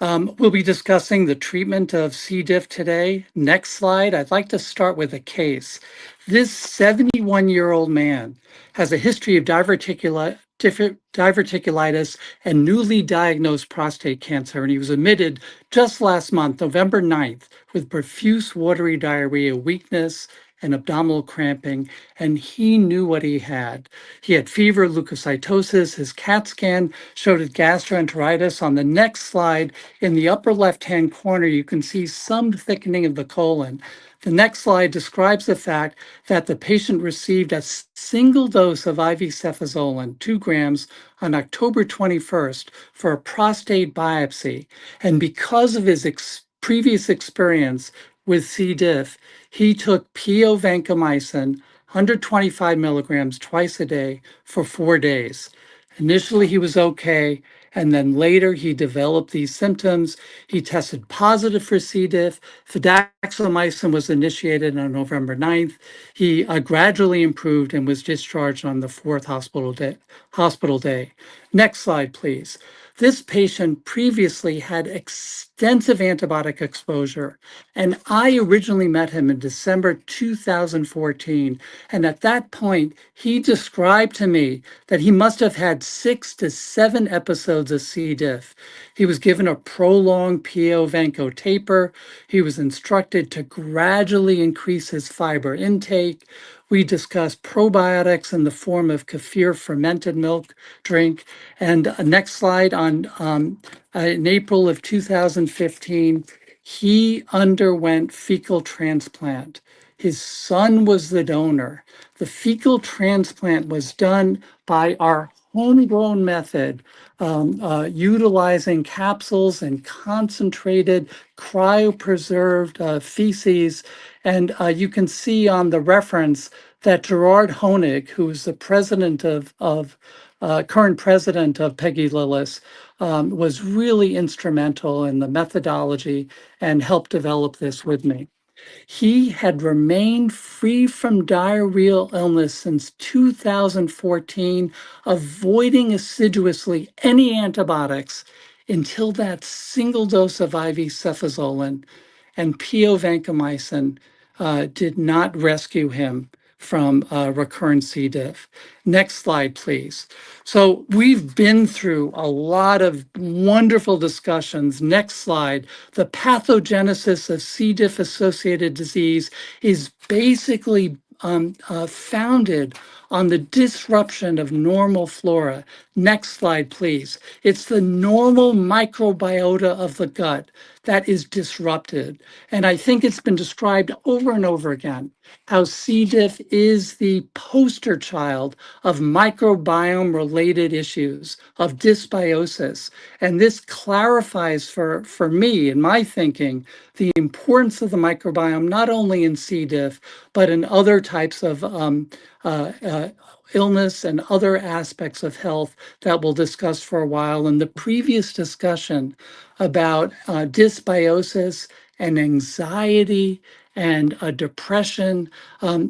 We'll be discussing the treatment of C. diff today. Next slide, I'd like to start with a case. This 71-year-old man has a history of diverticulitis and newly diagnosed prostate cancer, and he was admitted just last month, November 9th, with profuse watery diarrhea, weakness, and abdominal cramping, and he knew what he had. He had fever, leukocytosis. His CAT scan showed a gastroenteritis. On the next slide, in the upper left-hand corner, you can see some thickening of the colon. The next slide describes the fact that the patient received a single dose of IV cefazolin, 2 grams, on October 21st for a prostate biopsy. And because of his previous experience with C. diff, he took PO vancomycin, 125 milligrams twice a day for 4 days. Initially, he was okay, and then later he developed these symptoms. He tested positive for C. diff. Fidaxomicin was initiated on November 9th. He gradually improved and was discharged on the 4th hospital day. Next slide, please. This patient previously had extensive antibiotic exposure, and I originally met him in December 2014. And at that point, he described to me that he must have had 6 to 7 episodes of C. diff. He was given a prolonged PO vanco taper. He was instructed to gradually increase his fiber intake. We discussed probiotics in the form of kefir fermented milk drink. And next slide, in April of 2015, he underwent fecal transplant. His son was the donor. The fecal transplant was done by our homegrown method, utilizing capsules and concentrated cryopreserved feces. And you can see on the reference that Gerard Honig, who is the current president of Peggy Lillis, was really instrumental in the methodology and helped develop this with me. He had remained free from diarrheal illness since 2014, avoiding assiduously any antibiotics until that single dose of IV cefazolin and PO vancomycin did not rescue him from recurrent C. diff. Next slide, please. So we've been through a lot of wonderful discussions. Next slide. The pathogenesis of C. diff associated disease is basically founded on the disruption of normal flora. Next slide, please. It's the normal microbiota of the gut that is disrupted. And I think it's been described over and over again how C. diff is the poster child of microbiome-related issues, of dysbiosis. And this clarifies for me, in my thinking, the importance of the microbiome, not only in C. diff, but in other types of illness and other aspects of health that we'll discuss for a while. In the previous discussion about dysbiosis and anxiety and depression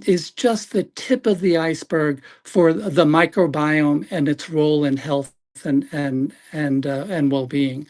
is just the tip of the iceberg for the microbiome and its role in health and well-being.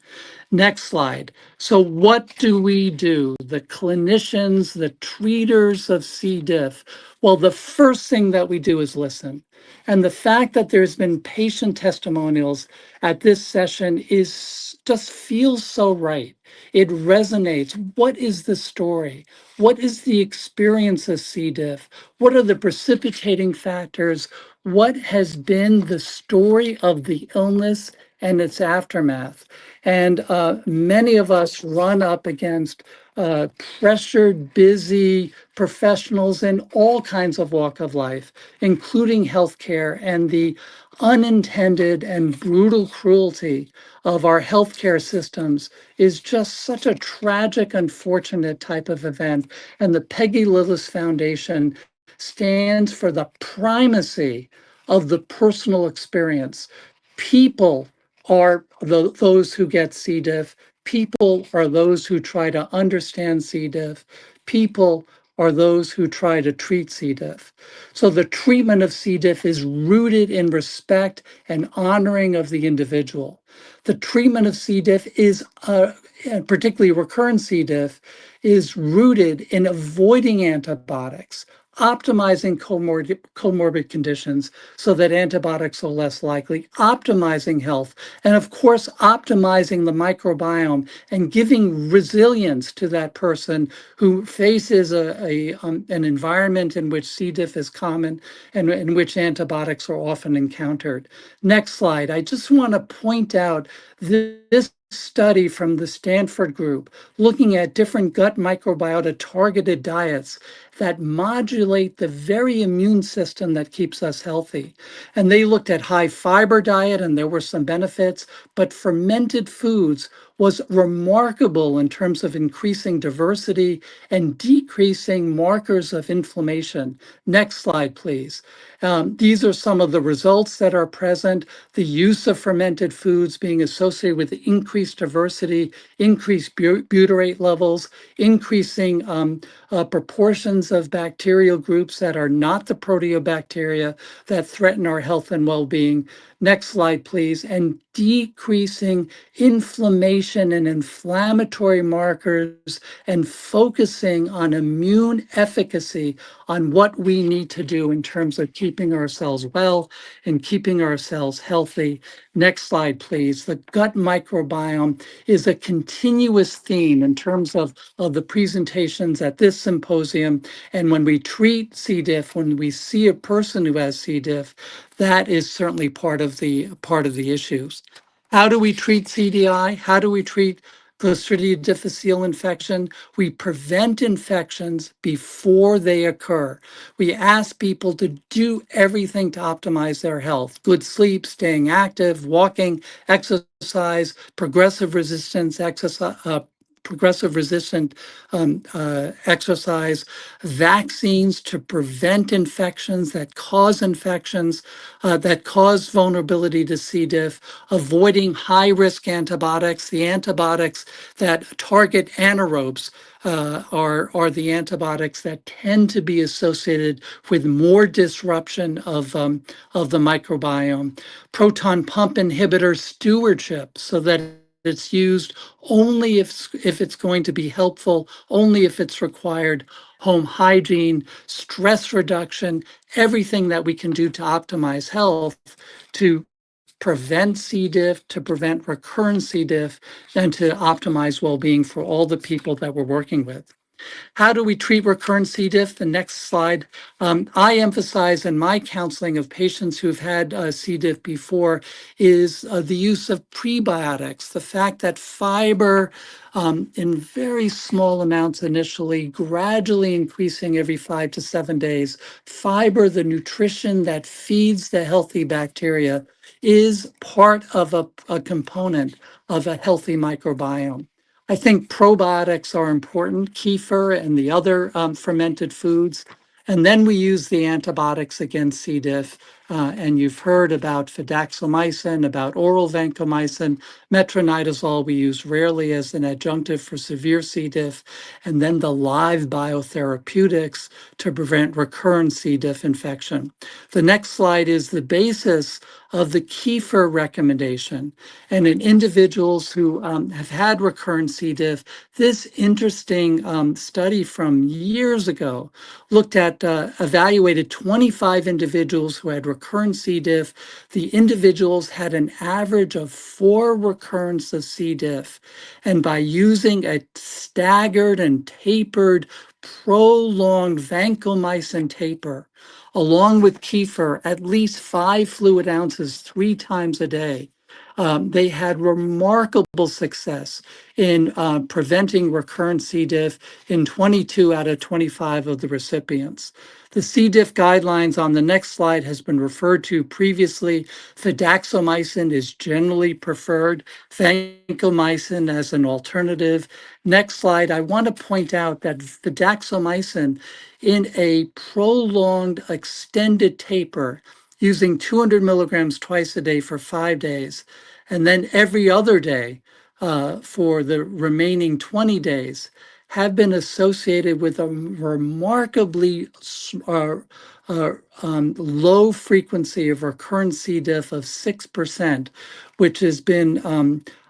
Next slide. So what do we do? The clinicians, the treaters of C. diff. Well, the first thing that we do is listen. And the fact that there's been patient testimonials at this session just feels so right. It resonates. What is the story? What is the experience of C. diff? What are the precipitating factors? What has been the story of the illness and its aftermath? And many of us run up against pressured, busy professionals in all kinds of walk of life, including healthcare, and the unintended and brutal cruelty of our healthcare systems is just such a tragic, unfortunate type of event. And the Peggy Lillis Foundation stands for the primacy of the personal experience. People are those who get C. diff. People are those who try to understand C. diff. People are those who try to treat C. diff. So the treatment of C. diff is rooted in respect and honoring of the individual. The treatment of C. diff is, and particularly recurrent C. diff, is rooted in avoiding antibiotics, optimizing comorbid conditions so that antibiotics are less likely, optimizing health, and of course, optimizing the microbiome and giving resilience to that person who faces an environment in which C. diff is common and in which antibiotics are often encountered. Next slide. I just want to point out this study from the Stanford group looking at different gut microbiota targeted diets that modulate the very immune system that keeps us healthy. And they looked at high fiber diet, and there were some benefits, but fermented foods was remarkable in terms of increasing diversity and decreasing markers of inflammation. Next slide, please. These are some of the results that are present. The use of fermented foods being associated with increased diversity, increased butyrate levels, increasing proportions of bacterial groups that are not the proteobacteria that threaten our health and well-being. Next slide, please. And decreasing inflammation and inflammatory markers and focusing on immune efficacy on what we need to do in terms of keeping ourselves well and keeping ourselves healthy. Next slide, please. The gut microbiome is a continuous theme in terms of the presentations at this symposium. And when we treat C. diff, when we see a person who has C. diff, that is certainly part of the issues. How do we treat CDI? How do we treat Clostridium difficile infection? We prevent infections before they occur. We ask people to do everything to optimize their health. Good sleep, staying active, walking, exercise, progressive resistance exercise, progressive resistant exercise, vaccines to prevent infections that cause that cause vulnerability to C. diff, avoiding high-risk antibiotics. The antibiotics that target anaerobes are the antibiotics that tend to be associated with more disruption of the microbiome. Proton pump inhibitor stewardship so that it's used only if it's going to be helpful, only if it's required. Home hygiene, stress reduction, everything that we can do to optimize health to prevent C. diff, to prevent recurrent C. diff, and to optimize well-being for all the people that we're working with. How do we treat recurrent C. diff? The next slide. I emphasize in my counseling of patients who've had C. diff before is the use of prebiotics, the fact that fiber in very small amounts initially, gradually increasing every 5 to 7 days. Fiber, the nutrition that feeds the healthy bacteria, is part of a component of a healthy microbiome. I think probiotics are important, kefir and the other fermented foods. And then we use the antibiotics against C. diff. And you've heard about fidaxomicin, about oral vancomycin, metronidazole we use rarely as an adjunctive for severe C. diff, and then the live biotherapeutics to prevent recurrent C. diff infection. The next slide is the basis of the kefir recommendation. And in individuals who have had recurrent C. diff, this interesting study from years ago looked at, evaluated 25 individuals who had recurrent C. diff. The individuals had an average of 4 recurrences of C. diff. And by using a staggered and tapered, prolonged vancomycin taper, along with kefir, at least 5 fluid ounces 3 times a day, they had remarkable success in preventing recurrent C. diff in 22 out of 25 of the recipients. The C. diff guidelines on the next slide has been referred to previously. Fidaxomicin is generally preferred, vancomycin as an alternative. Next slide, I want to point out that fidaxomicin in a prolonged extended taper using 200 milligrams twice a day for 5 days, and then every other day for the remaining 20 days, have been associated with a remarkably low frequency of recurrent C. diff of 6%, which has been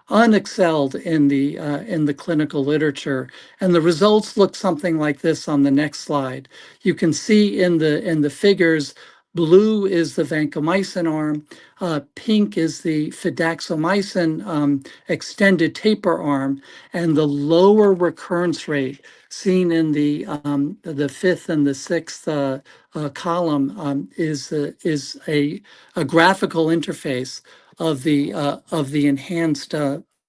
unexcelled in the clinical literature. And the results look something like this on the next slide. You can see in the figures, blue is the vancomycin arm, pink is the fidaxomicin extended taper arm, and the lower recurrence rate seen in the fifth and the sixth column is a graphical interface of the enhanced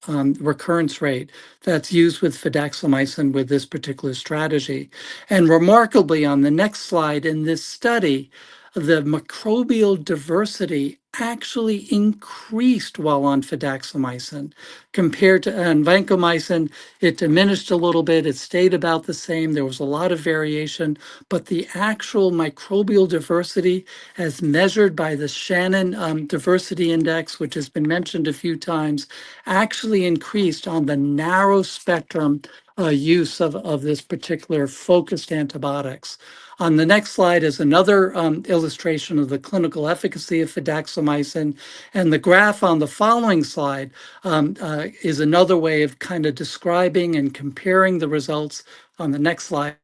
recurrence rate that's used with fidaxomicin with this particular strategy. And remarkably, on the next slide in this study, the microbial diversity actually increased while on fidaxomicin compared to vancomycin. It diminished a little bit. It stayed about the same. There was a lot of variation, but the actual microbial diversity as measured by the Shannon Diversity Index, which has been mentioned a few times, actually increased on the narrow spectrum use of this particular focused antibiotics. On the next slide is another illustration of the clinical efficacy of fidaxomicin. And the graph on the following slide is another way of kind of describing and comparing the results on the next slide.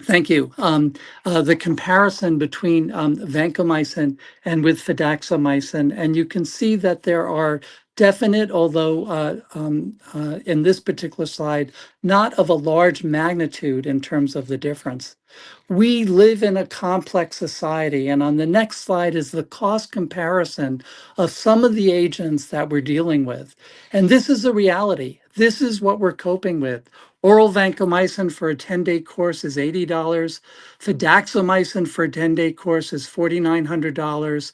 Thank you. The comparison between vancomycin and with fidaxomicin, and you can see that there are definite, although in this particular slide, not of a large magnitude in terms of the difference. We live in a complex society, and on the next slide is the cost comparison of some of the agents that we're dealing with. And this is a reality. This is what we're coping with. Oral vancomycin for a 10-day course is $80. Fidaxomicin for a 10-day course is $4,900.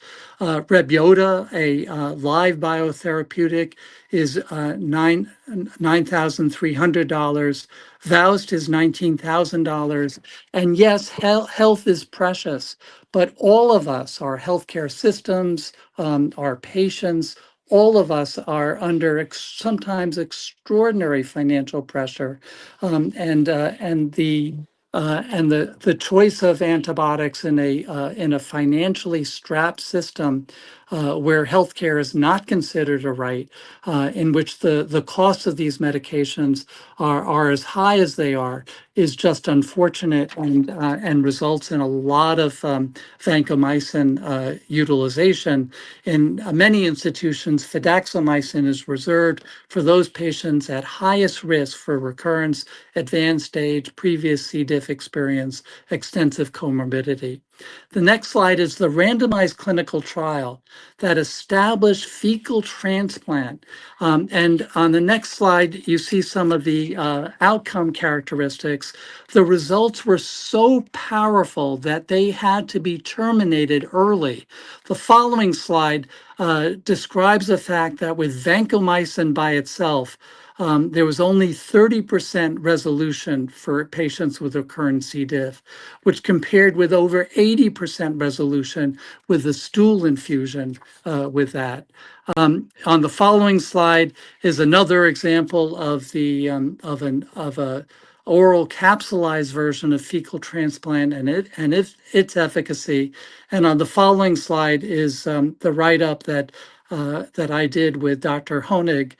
Rebiota, a live biotherapeutic, is $9,300. Vouced is $19,000. And yes, health is precious, but all of us, our healthcare systems, our patients, all of us are under sometimes extraordinary financial pressure, and the choice of antibiotics in a financially strapped system where healthcare is not considered a right, in which the costs of these medications are as high as they are, is just unfortunate and results in a lot of vancomycin utilization. In many institutions, fidaxomicin is reserved for those patients at highest risk for recurrence, advanced stage, previous C. diff experience, extensive comorbidity. The next slide is the randomized clinical trial that established fecal transplant. And on the next slide, you see some of the outcome characteristics. The results were so powerful that they had to be terminated early. The following slide describes the fact that with vancomycin by itself, there was only 30% resolution for patients with recurrent C. diff, which compared with over 80% resolution with the stool infusion with that. On the following slide is another example of the of a oral capsulized version of fecal transplant and its efficacy. And on the following slide is the write-up that I did with Dr. Honig,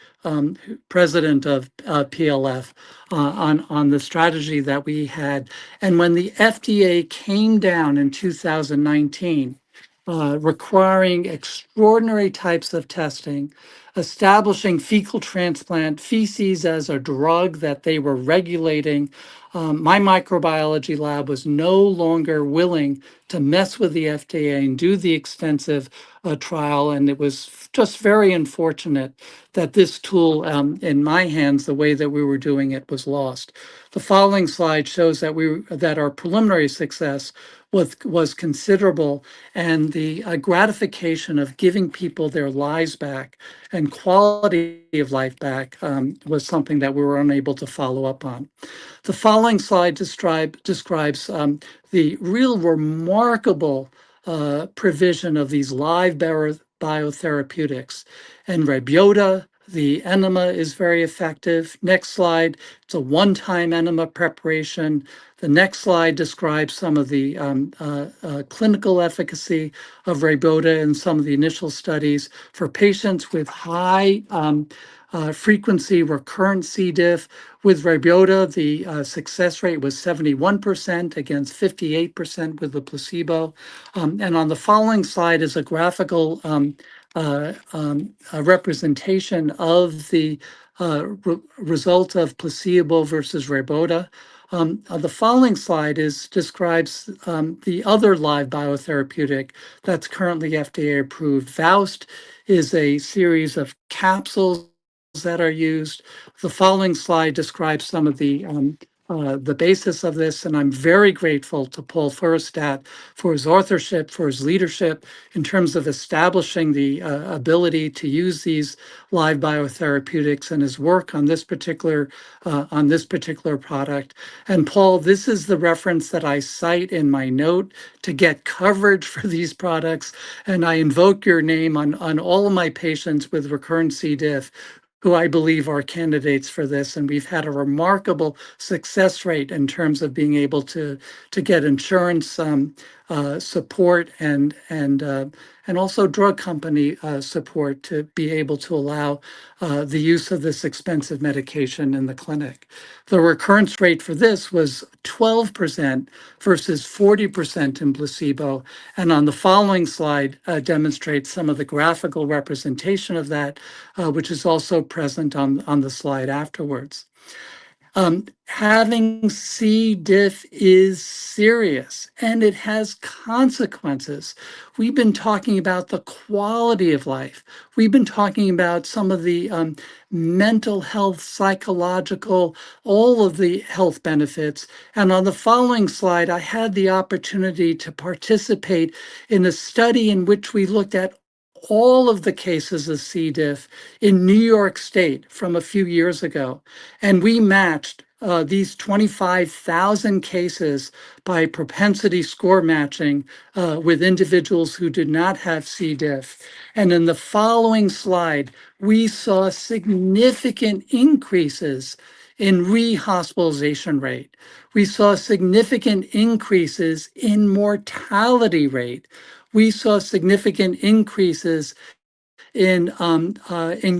president of PLF, on the strategy that we had. And when the FDA came down in 2019, requiring extraordinary types of testing, establishing fecal transplant feces as a drug that they were regulating. My microbiology lab was no longer willing to mess with the FDA and do the extensive trial. And it was just very unfortunate that this tool in my hands, the way that we were doing it, was lost. The following slide shows that our preliminary success was considerable, and the gratification of giving people their lives back and quality of life back was something that we were unable to follow up on. The following slide describes the real remarkable provision of these live biotherapeutics. And Rebiota, The enema is very effective. Next slide, it's a one-time enema preparation. The next slide describes some of the clinical efficacy of Rayboda in some of the initial studies for patients with high frequency recurrent C. diff. With Rayboda, the success rate was 71% against 58% with the placebo. And on the following slide is a graphical a representation of the result of placebo versus Rayboda. The following slide describes the other live biotherapeutic that's currently FDA approved. VOWST is a series of capsules that are used. The following slide describes some of the basis of this, and I'm very grateful to Paul Furstat for his authorship, for his leadership in terms of establishing the ability to use these live biotherapeutics and his work on this particular product. And Paul, this is the reference that I cite in my note to get coverage for these products, and I invoke your name on all of my patients with recurrent C. diff who I believe are candidates for this. And we've had a remarkable success rate in terms of being able to get insurance support and also drug company support to be able to allow the use of this expensive medication in the clinic. The recurrence rate for this was 12% versus 40% in placebo. And on the following slide demonstrates some of the graphical representation of that, which is also present on the slide afterwards. Having C. diff is serious and it has consequences. We've been talking about the quality of life. We've been talking about some of the mental health, psychological, all of the health benefits. And on the following slide, I had the opportunity to participate in a study in which we looked at all of the cases of C. diff in New York State from a few years ago. And we matched these 25,000 cases by propensity score matching with individuals who did not have C. diff. And in the following slide, we saw significant increases in rehospitalization rate. We saw significant increases in mortality rate. We saw significant increases in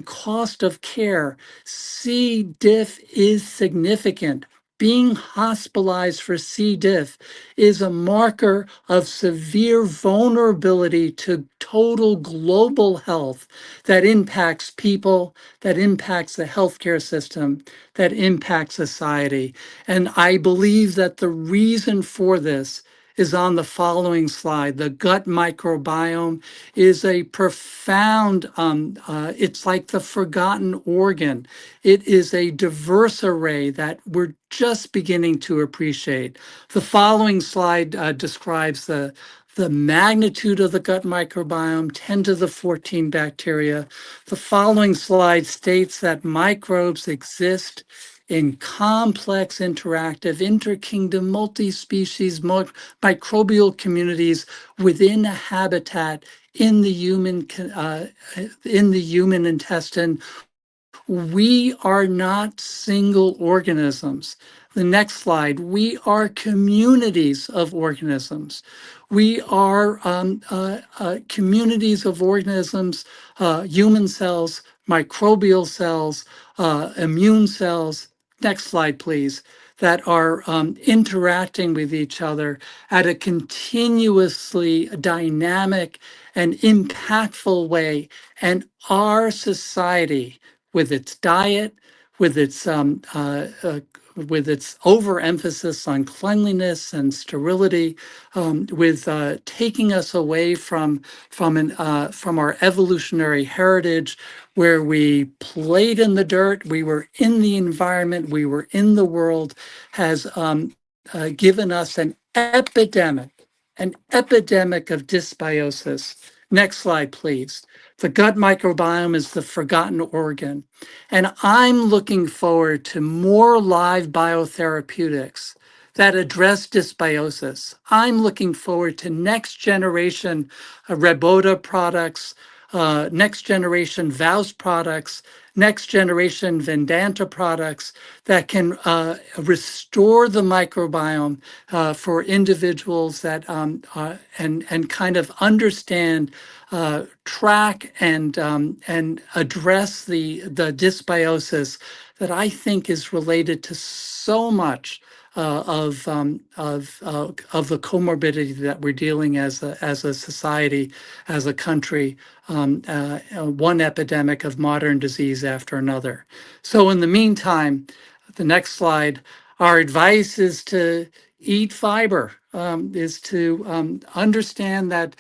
cost of care. C. diff is significant. Being hospitalized for C. diff is a marker of severe vulnerability to total global health that impacts people, that impacts the healthcare system, that impacts society. And I believe that the reason for this is on the following slide. The gut microbiome is a profound, it's like the forgotten organ. It is a diverse array that we're just beginning to appreciate. The following slide describes the magnitude of the gut microbiome, 10 to the 14 bacteria. The following slide states that microbes exist in complex, interactive, interkingdom, multi-species, microbial communities within a habitat in the human intestine. We are not single organisms. The next slide, we are communities of organisms. We are communities of organisms, human cells, microbial cells, immune cells. Next slide, please. That are interacting with each other at a continuously dynamic and impactful way. And our society, with its diet, with its overemphasis on cleanliness and sterility, with taking us away from our evolutionary heritage, where we played in the dirt, we were in the environment, we were in the world, has given us an epidemic of dysbiosis. Next slide, please. The gut microbiome is the forgotten organ. And I'm looking forward to more live biotherapeutics that address dysbiosis. I'm looking forward to next generation Rayboda products, next generation VOWS products, next generation Vedanta products that can restore the microbiome for individuals that and kind of understand, track and address the dysbiosis that I think is related to so much of the comorbidity that we're dealing as a society, as a country, one epidemic of modern disease after another. So in the meantime, the next slide, our advice is to eat fiber, is to understand that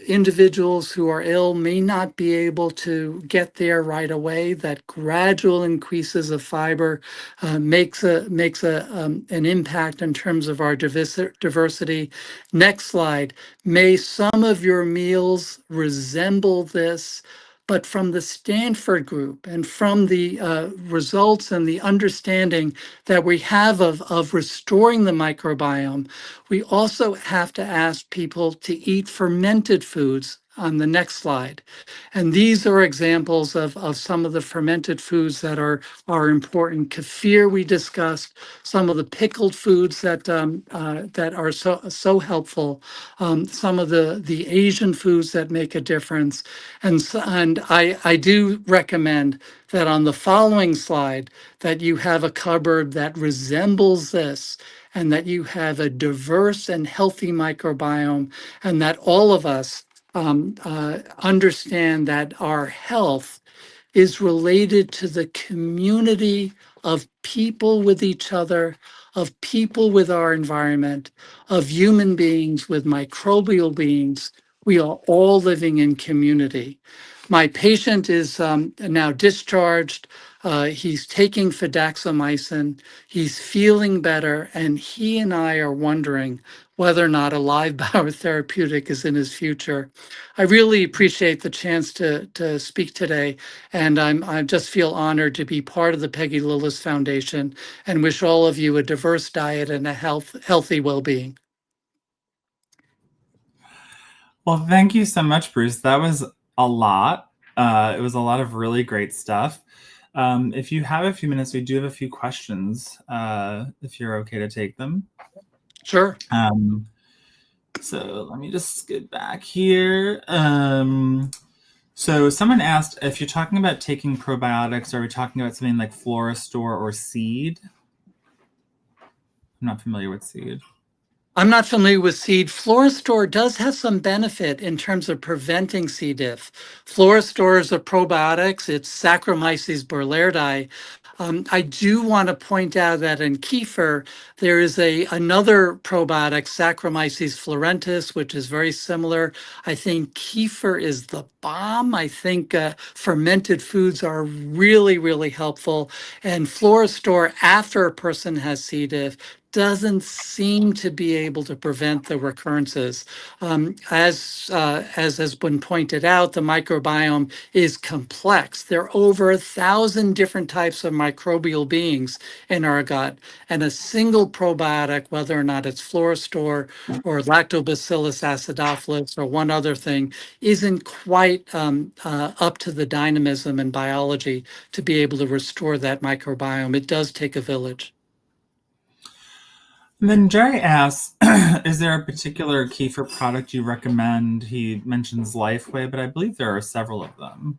individuals who are ill may not be able to get there right away, that gradual increases of fiber makes an impact in terms of our diversity. Next slide. May some of your meals resemble this, but from the Stanford group and from the results and the understanding that we have of restoring the microbiome, we also have to ask people to eat fermented foods on the next slide. And these are examples of some of the fermented foods that are important. Kefir we discussed, some of the pickled foods that are so helpful, some of the Asian foods that make a difference. And I do recommend that on the following slide that you have a cupboard that resembles this, and that you have a diverse and healthy microbiome, and that all of us understand that our health is related to the community of people with each other, of people with our environment, of human beings with microbial beings. We are all living in community. My patient is now discharged. He's taking fidaxomicin. He's feeling better, and he and I are wondering whether or not a live biotherapeutic is in his future. I really appreciate the chance to speak today, and I just feel honored to be part of the Peggy Lillis Foundation, and wish all of you a diverse diet and a healthy well-being. Well, thank you so much, Bruce. That was a lot. It was a lot of really great stuff. If you have a few minutes, we do have a few questions, if you're okay to take them. Sure. So let me just get back here. So someone asked if you're talking about taking probiotics, are we talking about something like Florastor or Seed? I'm not familiar with Seed. I'm not familiar with seed. Florastor does have some benefit in terms of preventing C. diff. Florastor is a probiotics. It's Saccharomyces boulardii. I do want to point out that in kefir, there is another probiotic, Saccharomyces florentis, which is very similar. I think kefir is the bomb. I think fermented foods are really, really helpful. And Florastor, after a person has C. diff, doesn't seem to be able to prevent the recurrences. As has been pointed out, the microbiome is complex. There are over 1,000 different types of microbial beings in our gut, and a single probiotic, whether or not it's Florastor or Lactobacillus acidophilus or one other thing, isn't quite up to the dynamism and biology to be able to restore that microbiome. It does take a village. And then Jerry asks, is there a particular kefir product you recommend? He mentions Lifeway, but I believe there are several of them.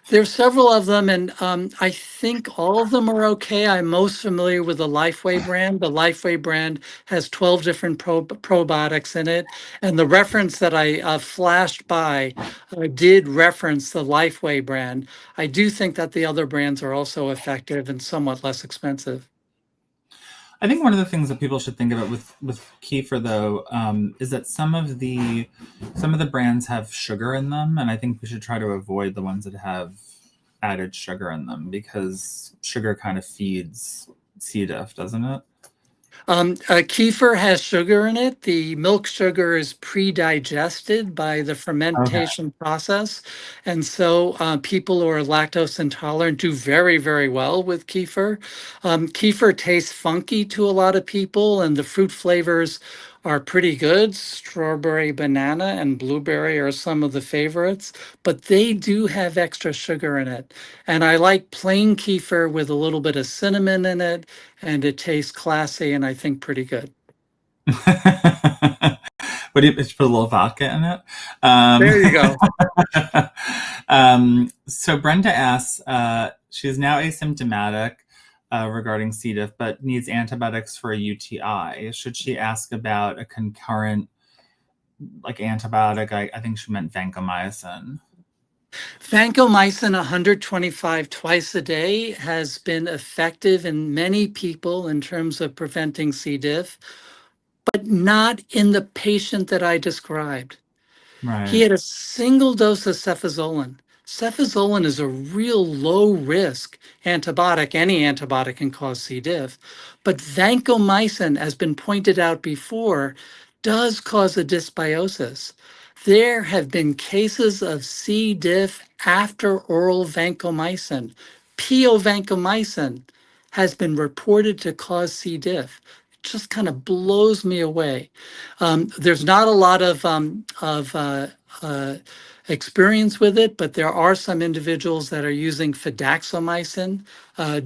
There's several of them, and I think all of them are okay. I'm most familiar with the Lifeway brand. The Lifeway brand has 12 different probiotics in it, and the reference that I flashed by did reference the Lifeway brand. I do think that the other brands are also effective and somewhat less expensive. I think one of the things that people should think about with kefir, though, is that some of the brands have sugar in them, and I think we should try to avoid the ones that have added sugar in them, because sugar kind of feeds C. diff, doesn't it? Kefir has sugar in it. The milk sugar is pre-digested by the Okay. fermentation process. And so people who are lactose intolerant do very, very well with kefir. Kefir tastes funky to a lot of people, and the fruit flavors are pretty good. Strawberry, banana, and blueberry are some of the favorites, but they do have extra sugar in it. And I like plain kefir with a little bit of cinnamon in it, and it tastes classy and I think pretty good. What do you just put a little vodka in it? There you go. So Brenda asks, she is now asymptomatic regarding C. diff, but needs antibiotics for a UTI. Should she ask about a concurrent like antibiotic? I think she meant vancomycin. Vancomycin 125 twice a day has been effective in many people in terms of preventing C. diff, but not in the patient that I described. He Right. had a single dose of cefazolin. Cefazolin is a real low risk antibiotic. Any antibiotic can cause C. diff, but vancomycin, as been pointed out before, does cause a dysbiosis. There have been cases of C. diff after oral vancomycin. PO vancomycin has been reported to cause C. diff. It just kind of blows me away. There's not a lot of experience with it, but there are some individuals that are using fidaxomicin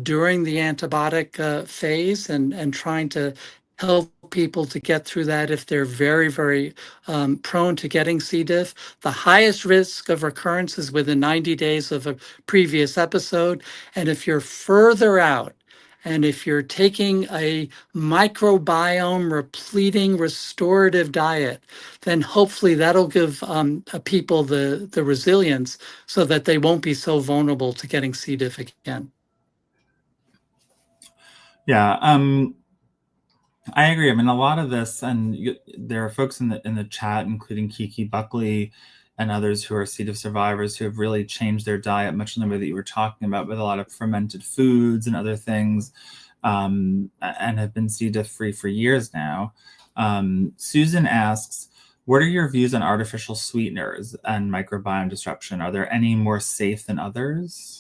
during the antibiotic phase and trying to help people to get through that if they're very, very prone to getting C. diff. The highest risk of recurrence is within 90 days of a previous episode. And if you're further out, and if you're taking a microbiome repleting restorative diet, then hopefully that'll give people the resilience so that they won't be so vulnerable to getting C. diff again. Yeah. I agree. I mean, a lot of this, and there are folks in the chat, including Kiki Buckley and others who are C. diff survivors, who have really changed their diet much in the way that you were talking about, with a lot of fermented foods and other things, and have been C. diff free for years now. Susan asks, what are your views on artificial sweeteners and microbiome disruption? Are there any more safe than others?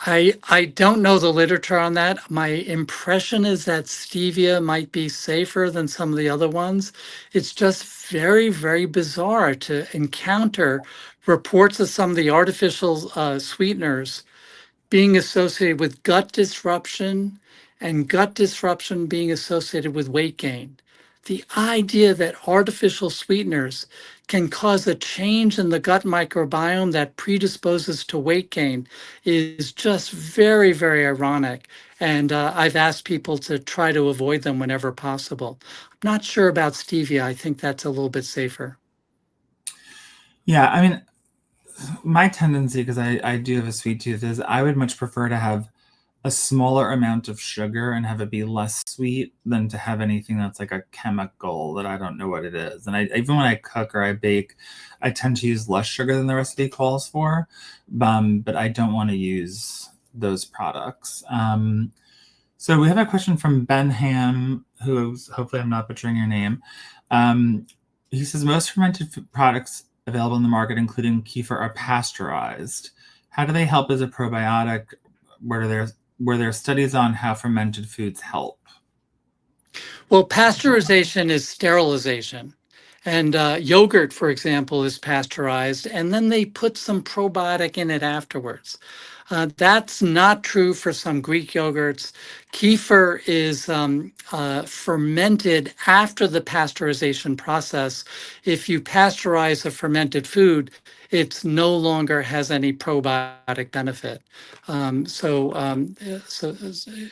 I don't know the literature on that. My impression is that stevia might be safer than some of the other ones. It's just very, very bizarre to encounter reports of some of the artificial sweeteners being associated with gut disruption and gut disruption being associated with weight gain. The idea that artificial sweeteners can cause a change in the gut microbiome that predisposes to weight gain is just very, very ironic. And I've asked people to try to avoid them whenever possible. I'm not sure about stevia. I think that's a little bit safer. Yeah, I mean, my tendency, because I do have a sweet tooth, is I would much prefer to have a smaller amount of sugar and have it be less sweet than to have anything that's like a chemical that I don't know what it is. And even when I cook or I bake, I tend to use less sugar than the recipe calls for, but I don't want to use those products. So we have a question from Ben Ham, who's, hopefully I'm not butchering your name. He says most fermented products available in the market, including kefir, are pasteurized. How do they help as a probiotic? Were there studies on how fermented foods help? Well, pasteurization is sterilization. And yogurt, for example, is pasteurized, and then they put some probiotic in it afterwards. That's not true for some Greek yogurts. Kefir is fermented after the pasteurization process. If you pasteurize a fermented food, it no longer has any probiotic benefit. So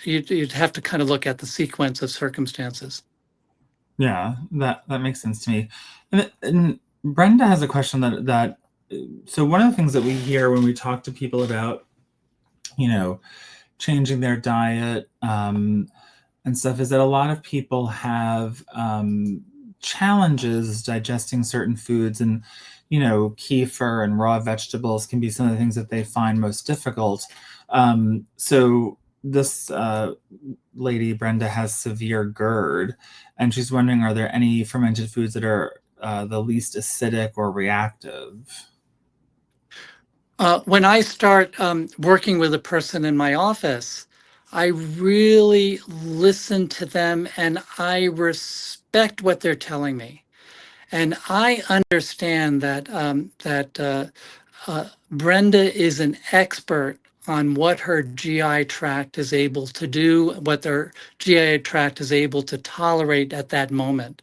you'd have to kind of look at the sequence of circumstances. Yeah, that makes sense to me. And Brenda has a question that so one of the things that we hear when we talk to people about, changing their diet and stuff, is that a lot of people have challenges digesting certain foods, and kefir and raw vegetables can be some of the things that they find most difficult. So this lady Brenda has severe GERD, and she's wondering, are there any fermented foods that are the least acidic or reactive? When I start working with a person in my office, I really listen to them and I respect what they're telling me. And I understand that Brenda is an expert on what her GI tract is able to do, what their GI tract is able to tolerate at that moment.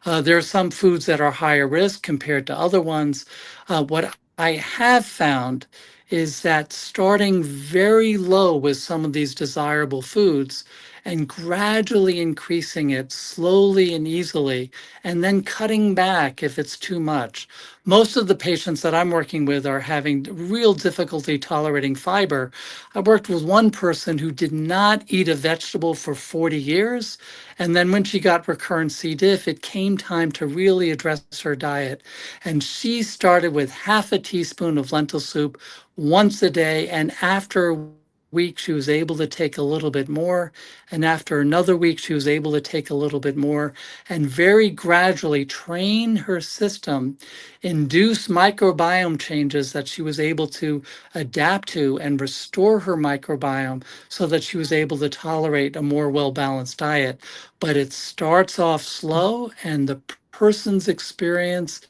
There are some foods that are higher risk compared to other ones. What I have found is that starting very low with some of these desirable foods and gradually increasing it slowly and easily, and then cutting back if it's too much. Most of the patients that I'm working with are having real difficulty tolerating fiber. I worked with one person who did not eat a vegetable for 40 years. And then when she got recurrent C. diff, it came time to really address her diet. And she started with half a teaspoon of lentil soup once a day. And after a week, she was able to take a little bit more. And after another week, she was able to take a little bit more and very gradually train her system, induce microbiome changes that she was able to adapt to and restore her microbiome so that she was able to tolerate a more well-balanced diet. But it starts off slow, and the person's experience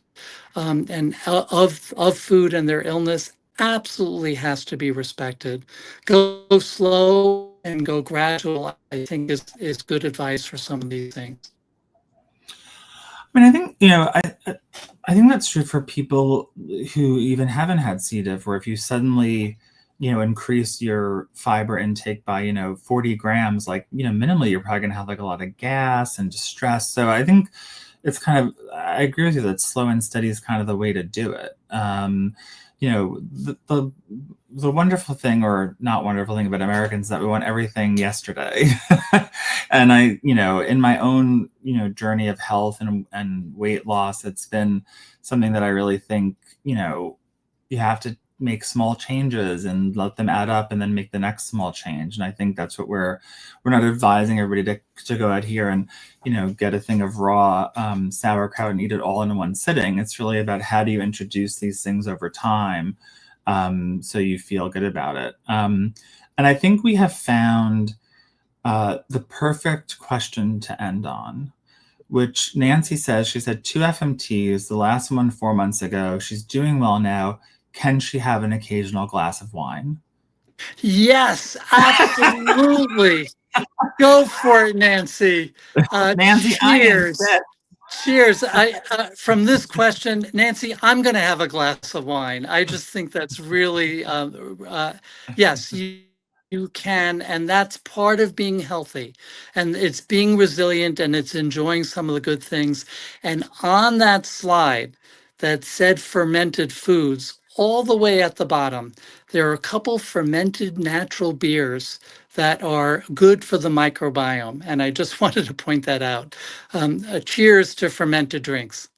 and of food and their illness absolutely has to be respected. Go slow and go gradual, I think is good advice for some of these things. I mean, I think, I think that's true for people who even haven't had C. diff, where if you suddenly, increase your fiber intake by, 40 grams, like, minimally, you're probably gonna have like a lot of gas and distress. So I think it's kind of, I agree with you that slow and steady is kind of the way to do it. The wonderful thing, or not wonderful thing about Americans, is that we want everything yesterday. And I, in my own, journey of health and weight loss, it's been something that I really think, you have to make small changes and let them add up and then make the next small change. And I think that's what we're not advising everybody to go out here and, get a thing of raw sauerkraut and eat it all in one sitting. It's really about how do you introduce these things over time, so you feel good about it. And I think we have found the perfect question to end on, which Nancy says. She said 2 FMTs, the last one 4 months ago. She's doing well now. Can she have an occasional glass of wine? Yes, absolutely. Go for it, Nancy. Nancy, I Cheers. insist. Cheers. From this question, Nancy, I'm going to have a glass of wine. I just think that's really, yes, you can. And that's part of being healthy. And it's being resilient and it's enjoying some of the good things. And on that slide that said fermented foods, all the way at the bottom, there are a couple fermented natural beers that are good for the microbiome. And I just wanted to point that out. Cheers to fermented drinks.